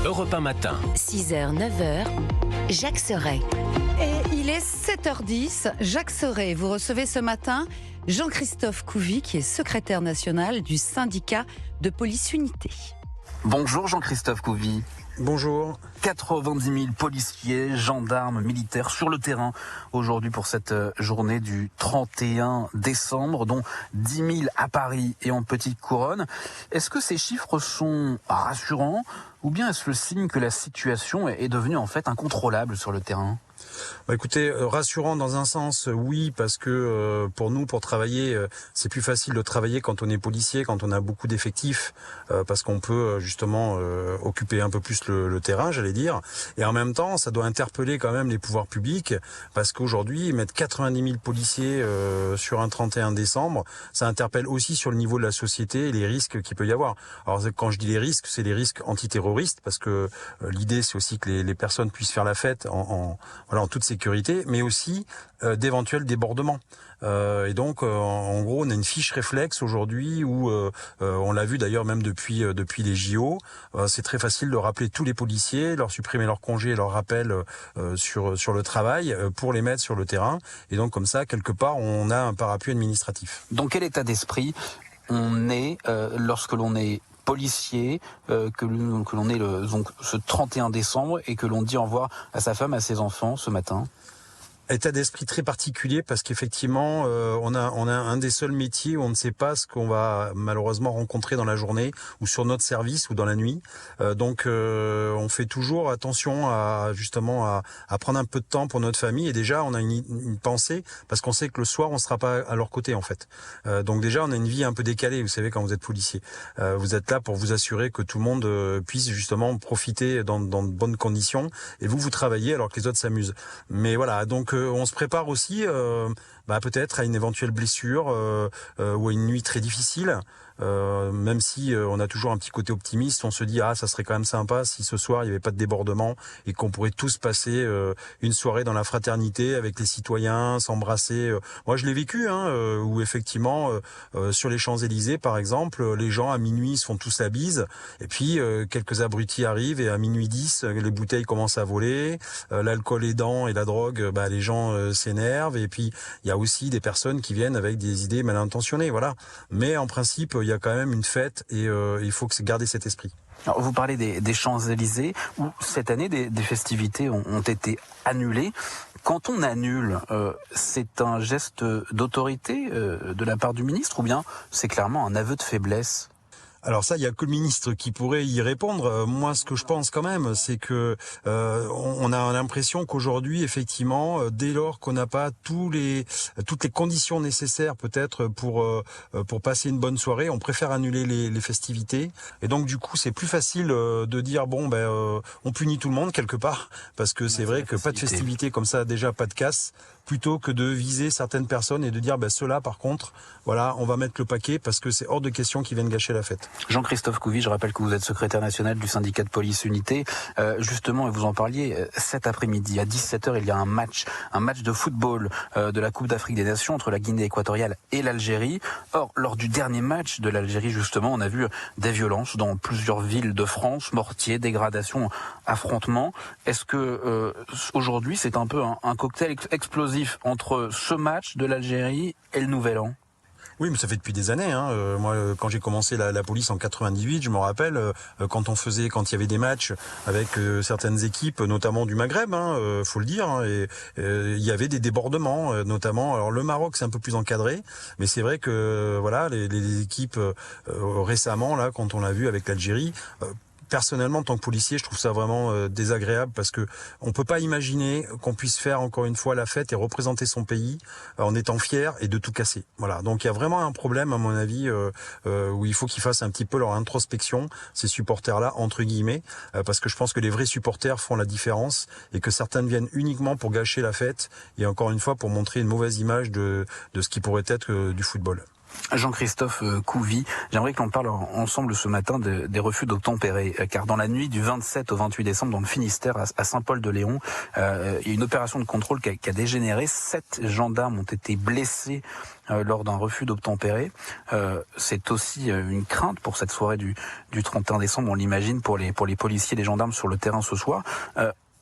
Europe 1 matin. 6h, 9h, Jacques Serret. Et il est 7h10. Jacques Serret, vous recevez ce matin Jean-Christophe Couvi, qui est secrétaire national du syndicat de police unité. Bonjour Jean-Christophe Couvi. Bonjour. 90 000 policiers, gendarmes, militaires sur le terrain aujourd'hui pour cette journée du 31 décembre, dont 10 000 à Paris et en Petite Couronne. Est-ce que ces chiffres sont rassurants ou bien est-ce le signe que la situation est devenue en fait incontrôlable sur le terrain ? Écoutez, rassurant dans un sens, oui, parce que pour nous, pour travailler, c'est plus facile de travailler quand on est policier, quand on a beaucoup d'effectifs, parce qu'on peut justement occuper un peu plus le terrain, j'allais dire. Et en même temps, ça doit interpeller quand même les pouvoirs publics, parce qu'aujourd'hui, mettre 90 000 policiers sur un 31 décembre, ça interpelle aussi sur le niveau de la société et les risques qu'il peut y avoir. Alors quand je dis les risques, c'est les risques antiterroristes, parce que l'idée, c'est aussi que les personnes puissent faire la fête en toute sécurité, mais aussi d'éventuels débordements. Et donc, en gros, on a une fiche réflexe aujourd'hui où, on l'a vu d'ailleurs même depuis les JO, c'est très facile de rappeler tous les policiers, leur supprimer leur congé, leur rappel sur le travail pour les mettre sur le terrain. Et donc, comme ça, quelque part, on a un parapluie administratif. Dans quel état d'esprit on est lorsque l'on est policier, que l'on est donc ce 31 décembre et que l'on dit au revoir à sa femme, à ses enfants ce matin? État d'esprit très particulier parce qu'effectivement, on a un des seuls métiers où on ne sait pas ce qu'on va malheureusement rencontrer dans la journée ou sur notre service ou dans la nuit. Donc, on fait toujours attention à prendre un peu de temps pour notre famille. Et déjà, on a une pensée parce qu'on sait que le soir, on sera pas à leur côté en fait. Donc déjà, on a une vie un peu décalée. Vous savez, quand vous êtes policier, vous êtes là pour vous assurer que tout le monde puisse justement profiter dans de bonnes conditions. Et vous travaillez alors que les autres s'amusent. Mais voilà, donc on se prépare aussi peut-être à une éventuelle blessure ou à une nuit très difficile. Même si on a toujours un petit côté optimiste, on se dit ça serait quand même sympa si ce soir il n'y avait pas de débordement et qu'on pourrait tous passer une soirée dans la fraternité avec les citoyens, s'embrasser. Moi je l'ai vécu, où effectivement sur les Champs-Élysées par exemple, les gens à minuit se font tous la bise et puis quelques abrutis arrivent et à minuit 10 les bouteilles commencent à voler, l'alcool aidant et la drogue, les gens s'énervent et puis il y a aussi des personnes qui viennent avec des idées mal intentionnées, voilà. Mais en principe il y a quand même une fête et il faut garder cet esprit. Alors, vous parlez des Champs-Élysées où cette année des festivités ont été annulées. Quand on annule, c'est un geste d'autorité de la part du ministre ou bien c'est clairement un aveu de faiblesse ? Alors ça, il y a que le ministre qui pourrait y répondre. Moi, ce que je pense quand même, c'est que on a l'impression qu'aujourd'hui, effectivement, dès lors qu'on n'a pas toutes les conditions nécessaires, peut-être pour passer une bonne soirée, on préfère annuler les festivités. Et donc, du coup, c'est plus facile de dire on punit tout le monde quelque part, parce que c'est vrai que pas de festivités comme ça, déjà pas de casse, plutôt que de viser certaines personnes et de dire ceux-là, par contre, voilà, on va mettre le paquet parce que c'est hors de question qu'ils viennent gâcher la fête. Jean-Christophe Couvi, je rappelle que vous êtes secrétaire national du syndicat de police unité. Justement, et vous en parliez, cet après-midi, à 17h, il y a un match de football de la Coupe d'Afrique des Nations entre la Guinée équatoriale et l'Algérie. Or, lors du dernier match de l'Algérie, justement, on a vu des violences dans plusieurs villes de France, mortiers, dégradations, affrontements. Est-ce que aujourd'hui, c'est un peu un cocktail explosif entre ce match de l'Algérie et le Nouvel An ? Oui, mais ça fait depuis des années. Moi, quand j'ai commencé la police en 98, je me rappelle quand il y avait des matchs avec certaines équipes, notamment du Maghreb, faut le dire, et il y avait des débordements, notamment. Alors le Maroc, c'est un peu plus encadré, mais c'est vrai que les équipes récemment là, quand on l'a vu avec l'Algérie. Personnellement, en tant que policier, je trouve ça vraiment désagréable parce que on peut pas imaginer qu'on puisse faire encore une fois la fête et représenter son pays en étant fier et de tout casser. Voilà. Donc il y a vraiment un problème, à mon avis, où il faut qu'ils fassent un petit peu leur introspection, ces supporters-là, entre guillemets, parce que je pense que les vrais supporters font la différence et que certains viennent uniquement pour gâcher la fête et encore une fois pour montrer une mauvaise image de ce qui pourrait être du football. Jean-Christophe Couvy, j'aimerais que l'on parle ensemble ce matin des refus d'obtempérer, car dans la nuit du 27 au 28 décembre, dans le Finistère, à Saint-Paul-de-Léon, il y a une opération de contrôle qui a dégénéré. 7 gendarmes ont été blessés lors d'un refus d'obtempérer. C'est aussi une crainte pour cette soirée du 31 décembre, on l'imagine, pour les policiers et les gendarmes sur le terrain ce soir.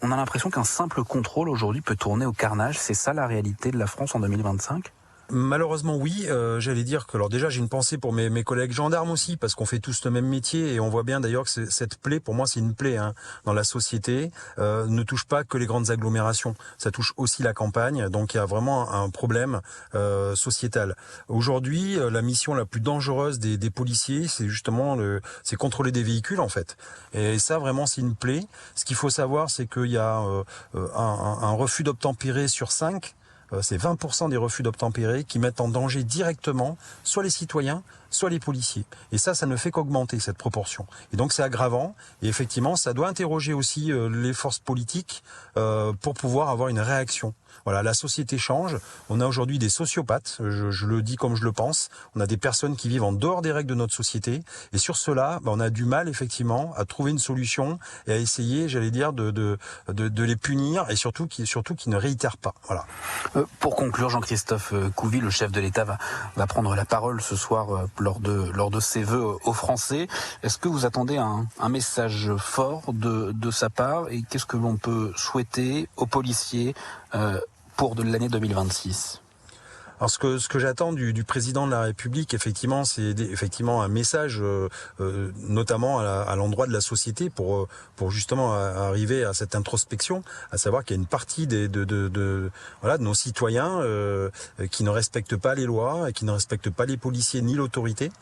On a l'impression qu'un simple contrôle aujourd'hui peut tourner au carnage. C'est ça la réalité de la France en 2025 ? Malheureusement oui, j'allais dire que alors déjà j'ai une pensée pour mes collègues gendarmes aussi parce qu'on fait tous le même métier et on voit bien d'ailleurs que cette plaie, pour moi c'est une plaie dans la société, ne touche pas que les grandes agglomérations, ça touche aussi la campagne, donc il y a vraiment un problème sociétal. Aujourd'hui la mission la plus dangereuse des policiers c'est justement c'est contrôler des véhicules en fait, et ça vraiment c'est une plaie. Ce qu'il faut savoir c'est qu'il y a un refus d'obtempérer sur 5. C'est 20% des refus d'obtempérer qui mettent en danger directement soit les citoyens, soit les policiers. Et ça ne fait qu'augmenter cette proportion. Et donc c'est aggravant. Et effectivement, ça doit interroger aussi les forces politiques pour pouvoir avoir une réaction. Voilà, la société change. On a aujourd'hui des sociopathes, je le dis comme je le pense. On a des personnes qui vivent en dehors des règles de notre société. Et sur cela, on a du mal effectivement à trouver une solution et à essayer, j'allais dire, de les punir et surtout qui ne réitèrent pas. Voilà. Pour conclure, Jean-Christophe Couvy, le chef de l'État, va prendre la parole ce soir lors de ses vœux aux Français. Est-ce que vous attendez un message fort de sa part et qu'est-ce que l'on peut souhaiter aux policiers pour l'année 2026 ? Alors ce que j'attends du président de la République, effectivement, c'est effectivement un message, notamment à l'endroit de la société, pour justement arriver à cette introspection, à savoir qu'il y a une partie de nos citoyens qui ne respectent pas les lois, et qui ne respectent pas les policiers ni l'autorité,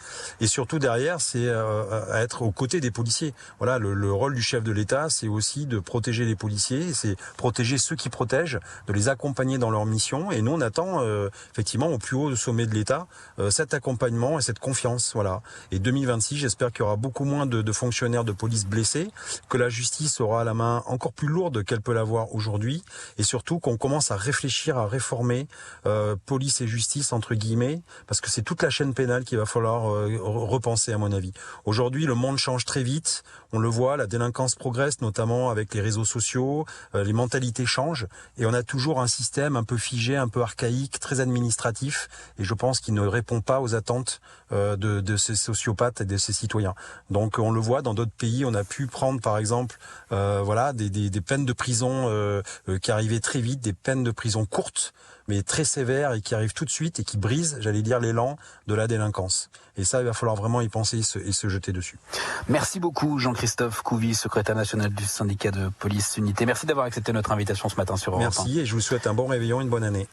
et surtout derrière, c'est à être aux côtés des policiers. Voilà, le rôle du chef de l'État, c'est aussi de protéger les policiers, c'est protéger ceux qui protègent, de les accompagner dans leur mission, et nous on attend effectivement au plus haut sommet de l'État cet accompagnement et cette confiance. Voilà. Et 2026, j'espère qu'il y aura beaucoup moins de fonctionnaires de police blessés, que la justice aura la main encore plus lourde qu'elle peut l'avoir aujourd'hui, et surtout qu'on commence à réfléchir à réformer police et justice entre guillemets, parce que c'est toute la chaîne pénale qu'il va falloir repenser à mon avis. Aujourd'hui, le monde change très vite, on le voit, la délinquance progresse notamment avec les réseaux sociaux, les mentalités changent, et on a toujours un système un peu figé, un peu archaïque, très administratif, et je pense qu'il ne répond pas aux attentes de ces sociopathes et de ces citoyens. Donc on le voit dans d'autres pays, on a pu prendre par exemple des peines de prison qui arrivaient très vite, des peines de prison courtes mais très sévères et qui arrivent tout de suite et qui brisent, j'allais dire, l'élan de la délinquance. Et ça, il va falloir vraiment y penser et se jeter dessus. Merci beaucoup Jean-Christophe Couvy, secrétaire national du syndicat de police Unité. Merci d'avoir accepté notre invitation ce matin sur Europe 1. Merci et je vous souhaite un bon réveillon et une bonne année.